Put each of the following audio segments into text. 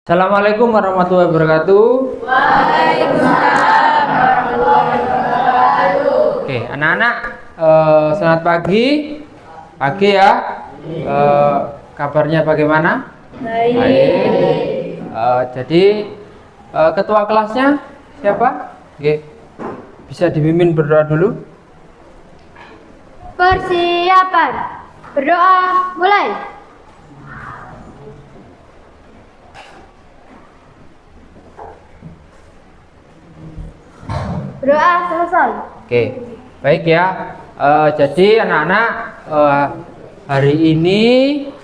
Assalamualaikum warahmatullahi wabarakatuh. Waalaikumsalam warahmatullahi wabarakatuh. Oke, anak-anak, selamat pagi. Pagi ya. Kabarnya bagaimana? Baik. Jadi ketua kelasnya siapa? Oke. Bisa dipimpin berdoa dulu. Persiapan. Berdoa mulai. Berdoa selesai. Oke, baik ya. Jadi anak-anak, hari ini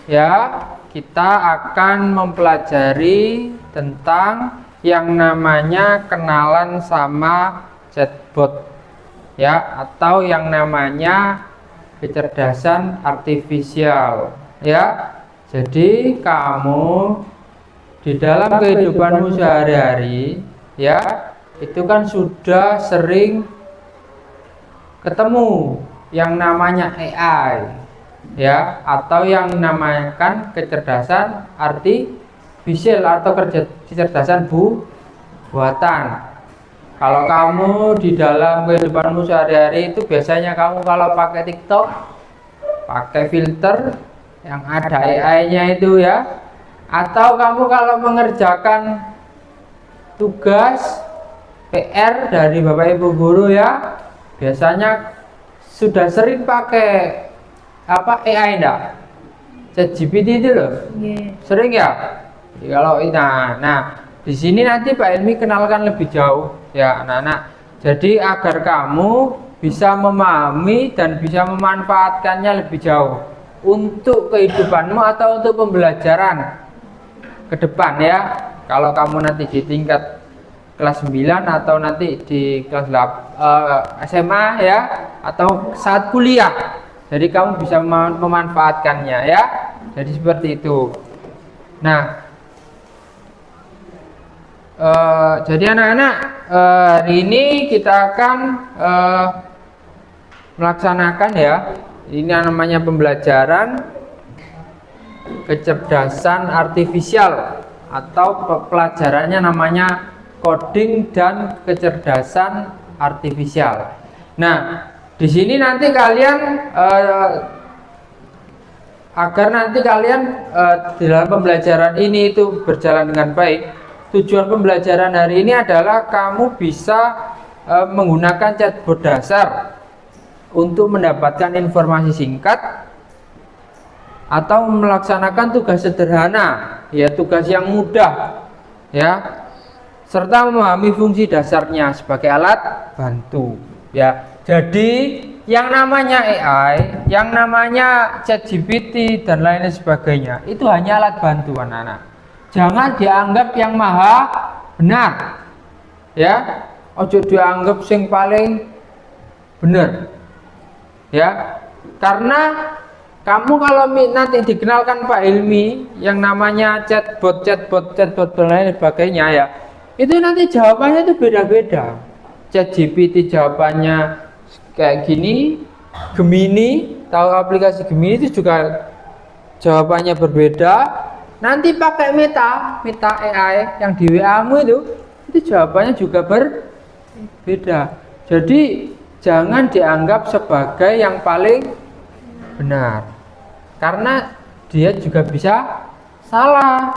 ya kita akan mempelajari tentang yang namanya kenalan sama chatbot ya, atau yang namanya kecerdasan artifisial ya. Jadi kamu di dalam kehidupanmu sehari-hari ya, itu kan sudah sering ketemu yang namanya AI ya, atau yang namakan kecerdasan artifisial atau kecerdasan buatan. Kalau kamu di dalam kehidupanmu sehari-hari itu biasanya kamu kalau pakai TikTok pakai filter yang ada AI-nya itu ya, atau kamu kalau mengerjakan tugas PR dari Bapak Ibu guru ya, biasanya sudah sering pakai apa AI enggak? ChatGPT itu loh. Sering ya? Kalau nah di sini nanti Pak Ilmi kenalkan lebih jauh ya anak-anak. Jadi agar kamu bisa memahami dan bisa memanfaatkannya lebih jauh untuk kehidupanmu atau untuk pembelajaran ke depan ya. Kalau kamu nanti di tingkat kelas 9 atau nanti di kelas 8, SMA ya, atau saat kuliah. Jadi kamu bisa memanfaatkannya ya. Jadi seperti itu. Nah, jadi anak-anak, hari ini kita akan melaksanakan ya, ini namanya pembelajaran kecerdasan artifisial, atau pelajarannya namanya coding dan kecerdasan artifisial. Nah, di sini nanti kalian agar nanti kalian dalam pembelajaran ini itu berjalan dengan baik. Tujuan pembelajaran hari ini adalah kamu bisa menggunakan chatbot dasar untuk mendapatkan informasi singkat atau melaksanakan tugas sederhana, ya tugas yang mudah, ya, serta memahami fungsi dasarnya sebagai alat bantu ya. Jadi yang namanya AI, yang namanya ChatGPT dan lain sebagainya itu hanya alat bantu anak-anak. Jangan dianggap yang maha benar ya. Ojo dianggap sing paling benar ya. Karena kamu kalau nanti dikenalkan Pak Ilmi yang namanya chatbot dan lain sebagainya ya, itu nanti jawabannya itu beda-beda. ChatGPT jawabannya kayak gini, Gemini, tahu aplikasi Gemini itu juga jawabannya berbeda. Nanti pakai Meta AI yang di WA-mu itu jawabannya juga berbeda. Jadi jangan dianggap sebagai yang paling benar, karena dia juga bisa salah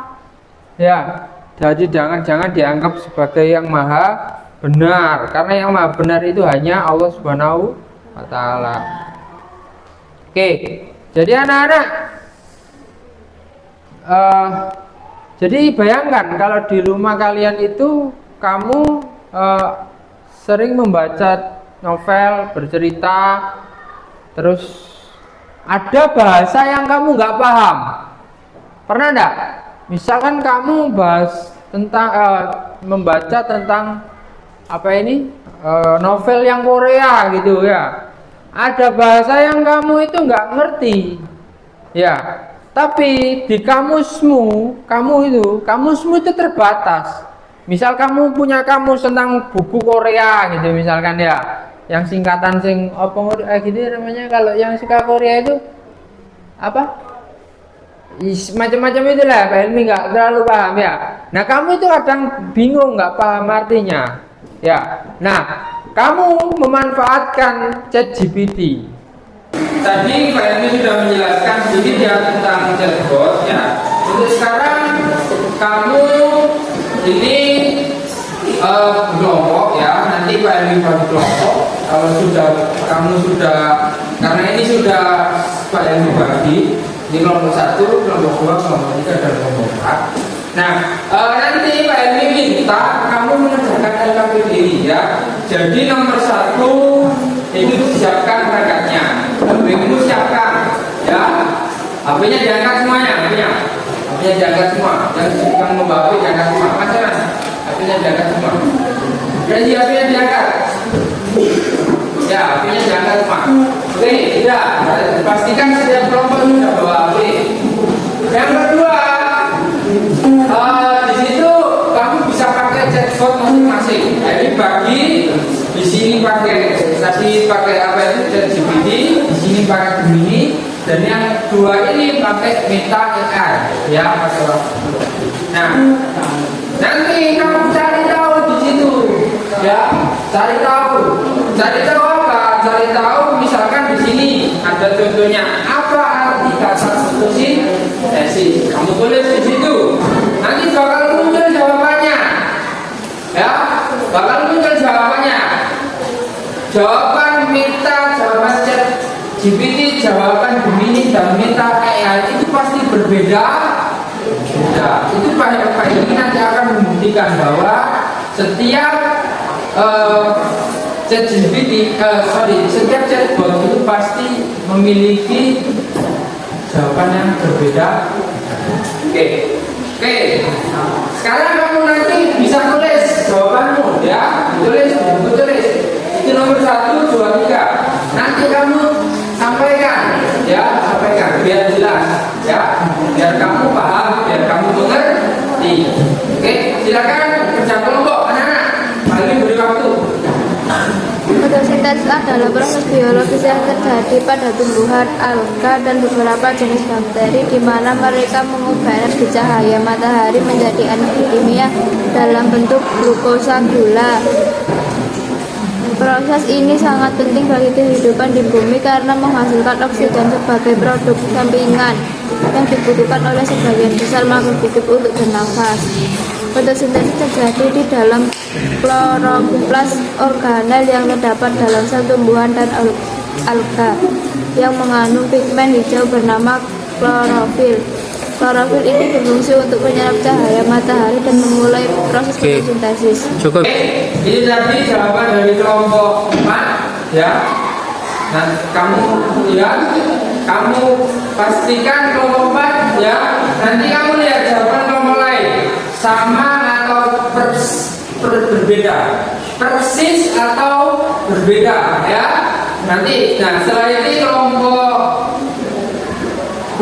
ya. Jadi jangan dianggap sebagai yang maha benar, karena yang maha benar itu hanya Allah Subhanahu wa Ta'ala. Oke, jadi anak-anak, jadi bayangkan kalau di rumah kalian itu kamu sering membaca novel, bercerita, terus ada bahasa yang kamu nggak paham. Pernah enggak? Misalkan kamu membaca tentang apa ini, novel yang Korea gitu ya. Ada bahasa yang kamu itu nggak ngerti ya. Tapi di kamusmu itu terbatas. Misal kamu punya kamus tentang buku Korea gitu misalkan ya, yang singkatan gitu namanya, kalau yang suka Korea itu apa? Macam-macam itulah Pak Helmi nggak terlalu paham ya. Nah kamu itu kadang bingung nggak paham artinya ya. Nah kamu memanfaatkan ChatGPT. Tadi Pak Helmi sudah menjelaskan sedikit ya tentang chatbot ya. Untuk sekarang kamu ini kelompok ya. Nanti Pak Helmi bagi kelompok. Kalau sudah kamu sudah, karena ini sudah Pak Helmi bagi. Ini kelompok 1, kelompok 2, kelompok 3, dan kelompok 4. Nah, nanti Pak Helmi minta kamu mengerjakan LKPDI ya. Jadi nomor 1 itu disiapkan perangkatnya, HP-mu siapkan ya. HP-nya diangkat semuanya, HP-nya diangkat semua. Yang membawa HP diangkat semua. Mas, HP-nya diangkat semua. Jadi HP-nya diangkat. Ya, HP-nya diangkat semua. Oke, tidak. Pastikan setiap kelompok sudah bawa HP. Yang kedua, di situ kamu bisa pakai chatbot masing-masing. Jadi bagi di sini pakai tadi pakai apa itu ChatGPT, di sini pakai Gemini, dan yang dua ini pakai Meta AI ya pakai. Nah, nanti kamu cari tahu di situ ya, cari tahu apa? Cari tahu misalkan di sini ada contohnya apa arti kata fotosintesis. Kamu tulis di situ. Nanti bakal muncul jawabannya. Ya, bakal muncul jawabannya. Jawaban Meta, jawaban ChatGPT, jawaban Gemini dan Meta AI itu pasti berbeda. Itu Pak ini nanti akan membuktikan bahwa setiap setiap chatbot itu pasti memiliki jawaban yang berbeda. Oke. Sekarang kamu nanti bisa tulis jawabanmu ya, tulis. Itu nomor 1, 2, 3. Nanti kamu sampaikan biar jelas ya, biar kamu paham, biar kamu mengerti. Oke, silakan kerja kelompok anak-anak. Lagi beri waktu. Fotosintesis adalah proses biologis yang terjadi pada tumbuhan, alga, dan beberapa jenis bakteri di mana mereka mengubah energi cahaya matahari menjadi energi kimia dalam bentuk glukosa gula. Proses ini sangat penting bagi kehidupan di bumi karena menghasilkan oksigen sebagai produk sampingan yang dibutuhkan oleh sebagian besar makhluk hidup untuk bernafas. Fotosintesis terjadi di dalam kloroplas organel yang terdapat dalam sel tumbuhan dan alga yang mengandung pigmen hijau bernama klorofil. Klorofil ini berfungsi untuk menyerap cahaya matahari dan memulai proses fotosintesis. Cukup. Ini tadi jawaban dari kelompok 4 ya. Nah, kamu pastikan kelompok 4 ya. Nanti kamu lihat jawaban kelompok lain sama atau berbeda, persis atau berbeda ya. Nanti, setelah ini kelompok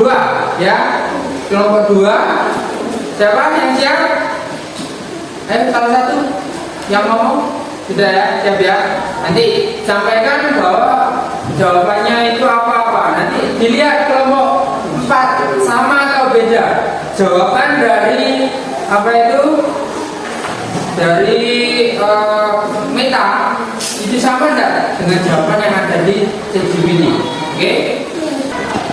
2 ya. Kelompok 2 siapa yang siap? Salah satu yang ngomong sudah ya, siap ya. Nanti sampaikan bahwa jawabannya itu apa-apa. Nanti dilihat kelompok 4 sama atau beda. Jawaban dari apa itu? Dari Meta itu sama enggak dengan jawaban yang ada di ChatGPT? Oke?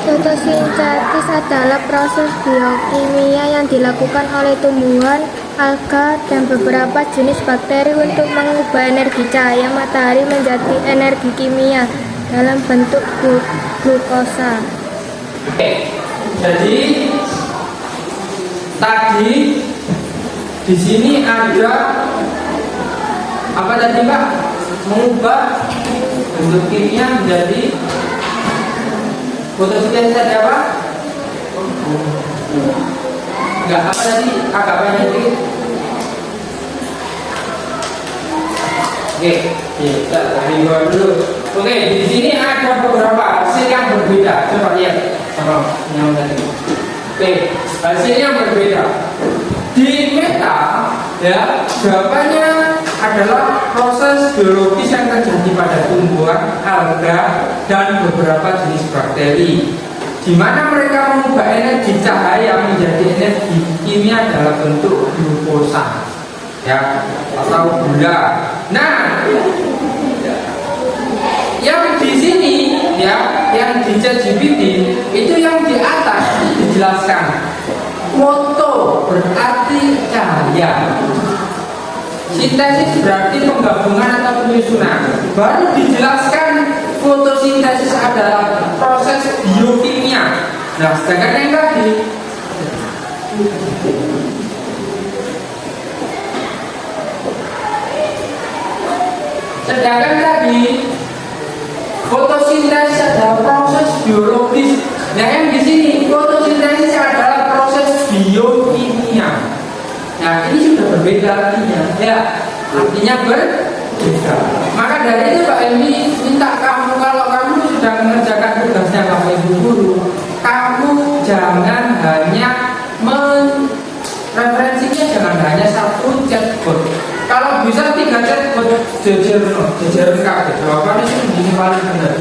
Fotosintesis adalah proses biokimia yang dilakukan oleh tumbuhan, alga, dan beberapa jenis bakteri untuk mengubah energi cahaya matahari menjadi energi kimia dalam bentuk glukosa. Oke, jadi tadi di sini ada apa tadi Pak? Mengubah bentuk kimia menjadi fotosintesis tadi apa? Enggak, apa tadi? Agak banyak dikit. Oke, kita dari bawah dulu. Oke, di sini ada beberapa hasil yang berbeda. Coba lihat sama yang tadi. Oke, hasil yang berbeda. Di Meta, ya, jawabannya adalah proses biologis yang terjadi pada tumbuhan, alga, dan beberapa jenis bakteri. di mana mereka mengubah energi cahaya menjadi energi kimia dalam bentuk glukosa, ya, atau gula. Nah, yang di sini, ya, yang di ChatGPT itu yang di atas itu dijelaskan. Foto berarti cahaya. Sintesis berarti penggabungan atau penyusunan. Baru dijelaskan fotosintesis adalah proses biokimia. Nah, sedangkan yang tadi fotosintesis adalah proses biologis. Nah, yang di sini fotosintesis adalah proses biokimia. Nah, ini sudah berbeda artinya, ya, artinya berbeda. Maka dari itu Pak Emi minta kamu, kalau kamu sudah mengerjakan tugasnya Bapak Ibu guru, kamu jangan hanya referensinya jangan hanya satu chatbot. Kalau bisa 3 chatbot jejer kabeh. Jawabannya ini paling benar.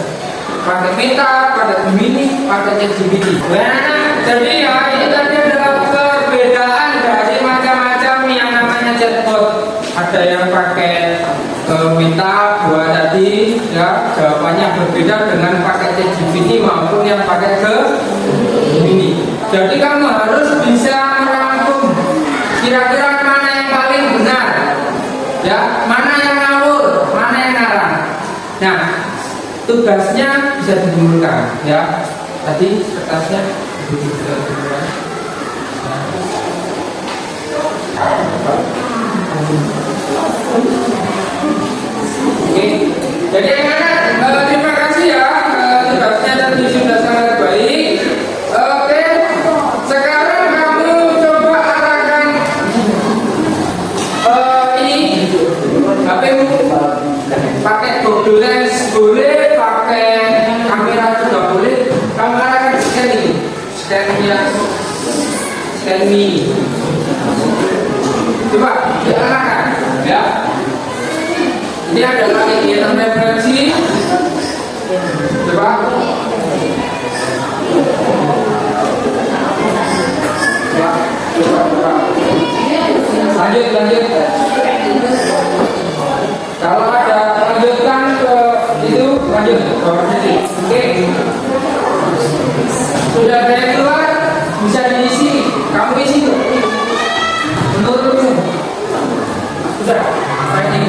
Pakai Meta, pakai Gemini, pakai ChatGPT. Nah, jadi ya ini tadi adalah perbedaan dari macam-macam yang namanya chatbot. Ada yang pakai Meta 2 tadi, ya, jawabannya berbeda dengan pakai ChatGPT maupun yang pakai Gemini. Jadi kamu harus bisa merangkum kira-kira mana yang paling benar, ya, mana yang ngawur, mana yang ngarang. Nah, tugasnya bisa dikumpulkan, ya. Tadi kertasnya oke. Jadi anak-anak, terima kasih ya, tugasnya tadi sudah sangat baik. Oke, sekarang kamu coba arahkan ini HP-mu, pakai Google Lens boleh, pakai kamera juga boleh. Kamu arahkan scan ini, scan me. Coba diarahkan, ya. Ini adalah kegiatan referensi. Coba. Coba. Lanjut. Kalau ada lanjutkan ke itu, lanjut ke sini. Oke. Sudah ada yang keluar, bisa diisi. Kamu isi tuh. Menurutmu. Sudah. Ini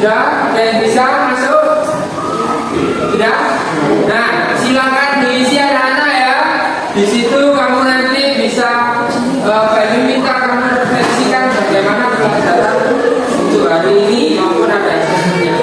sudah, ada yang bisa masuk? Tidak? Nah, silakan diisi anak-anak ya. Di situ kamu nanti bisa minta kamu refleksikan bagaimana pelajaran untuk hari ini maupun ada hasilnya.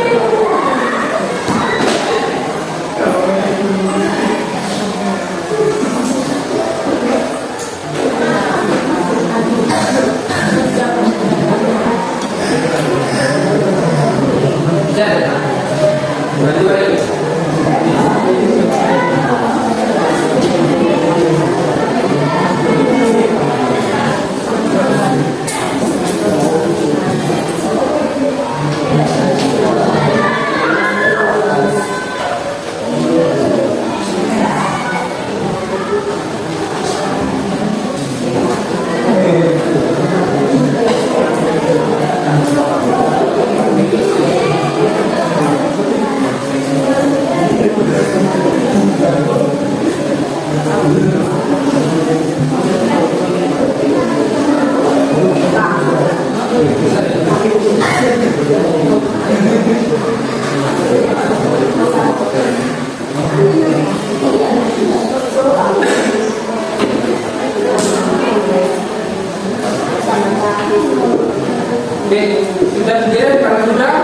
Oke, sudah sendiri kalau sudah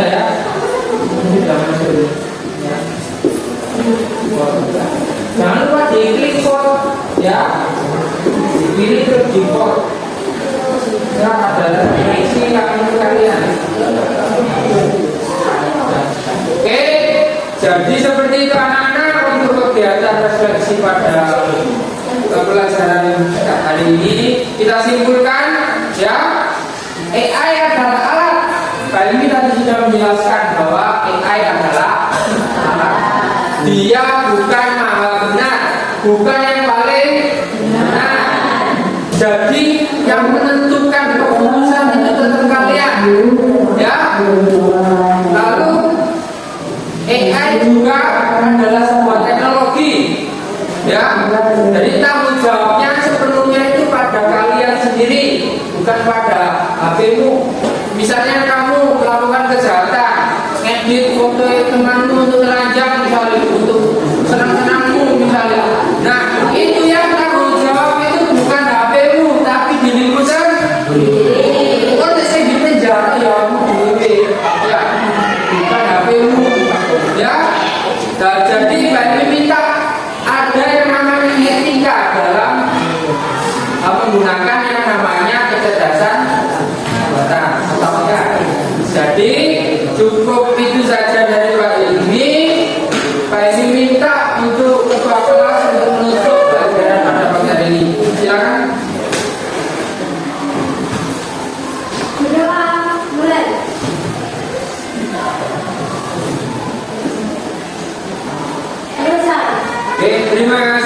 ya. Jangan lupa diklik vote ya, dipilih terus di vote. Ya, ada isi kalian. Oke. seperti itu anak-anak untuk kegiatan refleksi pada pelajaran hari ini kita simpulkan ya, AI adalah alat. Pak ini tadi sudah menjelaskan bahwa AI adalah alat. Dia bukan maha benar, bukan yang paling benar. Jadi yang menentukan keputusan itu tetap kalian ya. Lalu AI juga adalah sebuah teknologi ya. Jadi tanggung jawabnya sepenuhnya itu pada kalian sendiri, bukan pada HP-mu. Misalnya kamu melakukan kejahatan, ngedit foto temanmu untuk telanjang misalnya, untuk senang-senangmu misalnya. Nah, itu yang tanggung jawab itu bukan HP-mu, tapi dirimu sendiri. Kok bisa di penjara ya, ya, bukan HP-mu ya. Nah, jadi Mbak ini minta ada yang namanya etika dalam menggunakan yang namanya kecerdasan buatan atau ya. Jadi cukup itu saja dari Pak ini. Pak ini minta untuk ketua kelas untuk menutup pelajaran pada pagi hari ini. Silakan. Mulai. Oke, terima kasih.